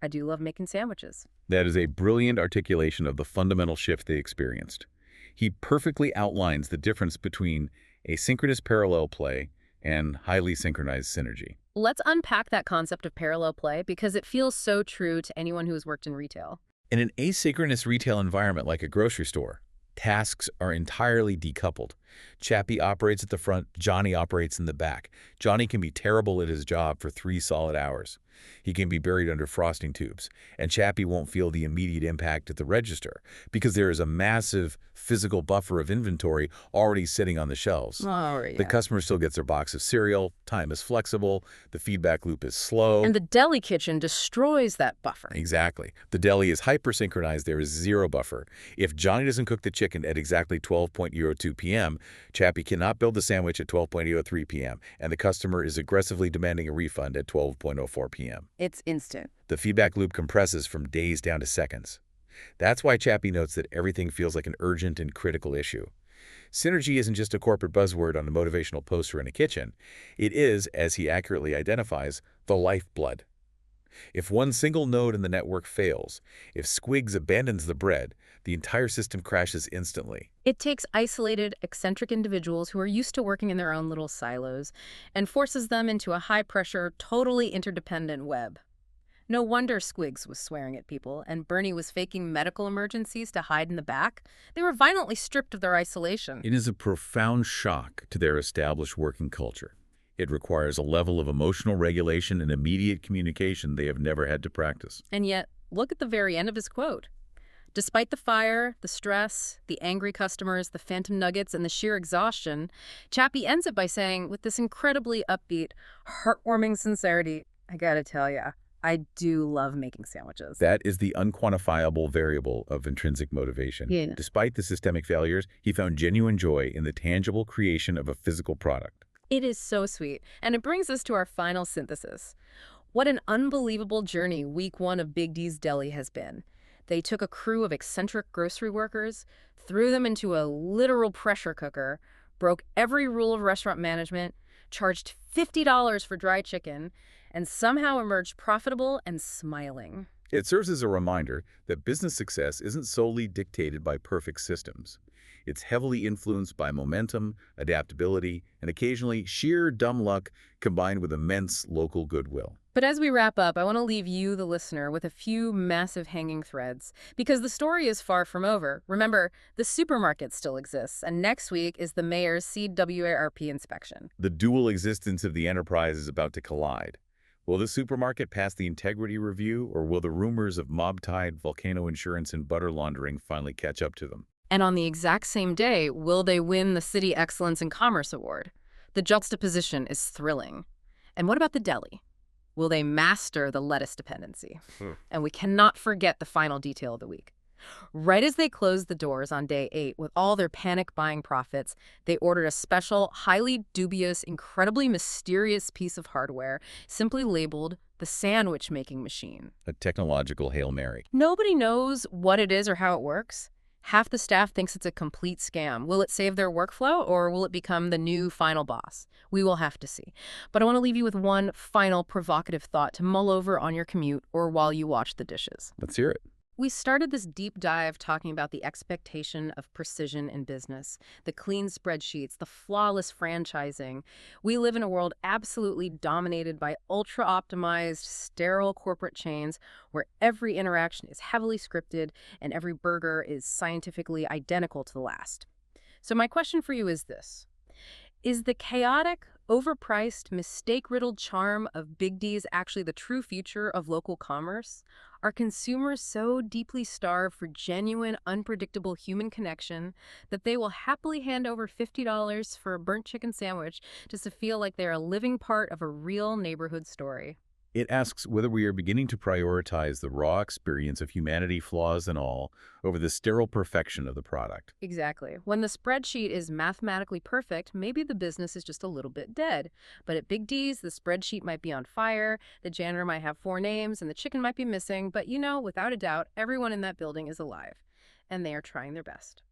I do love making sandwiches. That is a brilliant articulation of the fundamental shift they experienced. He perfectly outlines the difference between asynchronous parallel play and highly synchronized synergy. Let's unpack that concept of parallel play because it feels so true to anyone who has worked in retail. In an asynchronous retail environment like a grocery store, tasks are entirely decoupled. Chappie operates at the front, Johnny operates in the back. Johnny can be terrible at his job for 3 solid hours. He can be buried under frosting tubes, and Chappie won't feel the immediate impact at the register because there is a massive physical buffer of inventory already sitting on the shelves. Oh, yeah. The customer still gets their box of cereal, time is flexible, the feedback loop is slow. And the deli kitchen destroys that buffer. Exactly. The deli is hyper-synchronized, there is zero buffer. If Johnny doesn't cook the chicken at exactly 12:02 p.m., Chappie cannot build the sandwich at 12:03 p.m., and the customer is aggressively demanding a refund at 12:04 p.m. It's instant. The feedback loop compresses from days down to seconds. That's why Chappie notes that everything feels like an urgent and critical issue. Synergy isn't just a corporate buzzword on a motivational poster in a kitchen. It is, as he accurately identifies, the lifeblood. If one single node in the network fails, if Squigs abandons the bread, the entire system crashes instantly. It takes isolated, eccentric individuals who are used to working in their own little silos and forces them into a high-pressure, totally interdependent web. No wonder Squigs was swearing at people and Bernie was faking medical emergencies to hide in the back. They were violently stripped of their isolation. It is a profound shock to their established working culture. It requires a level of emotional regulation and immediate communication they have never had to practice. And yet, look at the very end of his quote. Despite the fire, the stress, the angry customers, the phantom nuggets, and the sheer exhaustion, Chappie ends it by saying, with this incredibly upbeat, heartwarming sincerity, I gotta tell ya, I do love making sandwiches. That is the unquantifiable variable of intrinsic motivation. Yeah. Despite the systemic failures, he found genuine joy in the tangible creation of a physical product. It is so sweet, and it brings us to our final synthesis. What an unbelievable journey week 1 of Big D's Deli has been. They took a crew of eccentric grocery workers, threw them into a literal pressure cooker, broke every rule of restaurant management, charged $50 for dry chicken, and somehow emerged profitable and smiling. It serves as a reminder that business success isn't solely dictated by perfect systems. It's heavily influenced by momentum, adaptability, and occasionally sheer dumb luck combined with immense local goodwill. But as we wrap up, I want to leave you, the listener, with a few massive hanging threads, because the story is far from over. Remember, the supermarket still exists, and next week is the mayor's CWARP inspection. The dual existence of the enterprise is about to collide. Will the supermarket pass the integrity review, or will the rumors of mob tide, volcano insurance, and butter laundering finally catch up to them? And on the exact same day, will they win the City Excellence in Commerce Award? The juxtaposition is thrilling. And what about the deli? Will they master the lettuce dependency? And we cannot forget the final detail of the week. Right as they closed the doors on day 8 with all their panic-buying profits, they ordered a special, highly dubious, incredibly mysterious piece of hardware simply labeled the sandwich-making machine. A technological Hail Mary. Nobody knows what it is or how it works. Half the staff thinks it's a complete scam. Will it save their workflow, or will it become the new final boss? We will have to see. But I want to leave you with one final provocative thought to mull over on your commute or while you wash the dishes. Let's hear it. We started this deep dive talking about the expectation of precision in business, the clean spreadsheets, the flawless franchising. We live in a world absolutely dominated by ultra optimized, sterile corporate chains where every interaction is heavily scripted and every burger is scientifically identical to the last. So, my question for you is this: is the chaotic, overpriced, mistake riddled charm of Big D's actually the true future of local commerce? Are consumers so deeply starved for genuine, unpredictable human connection that they will happily hand over $50 for a burnt chicken sandwich just to feel like they're a living part of a real neighborhood story? It asks whether we are beginning to prioritize the raw experience of humanity, flaws and all, over the sterile perfection of the product. Exactly. When the spreadsheet is mathematically perfect, maybe the business is just a little bit dead. But at Big D's, the spreadsheet might be on fire, the janitor might have four names, and the chicken might be missing. But without a doubt, everyone in that building is alive, and they are trying their best.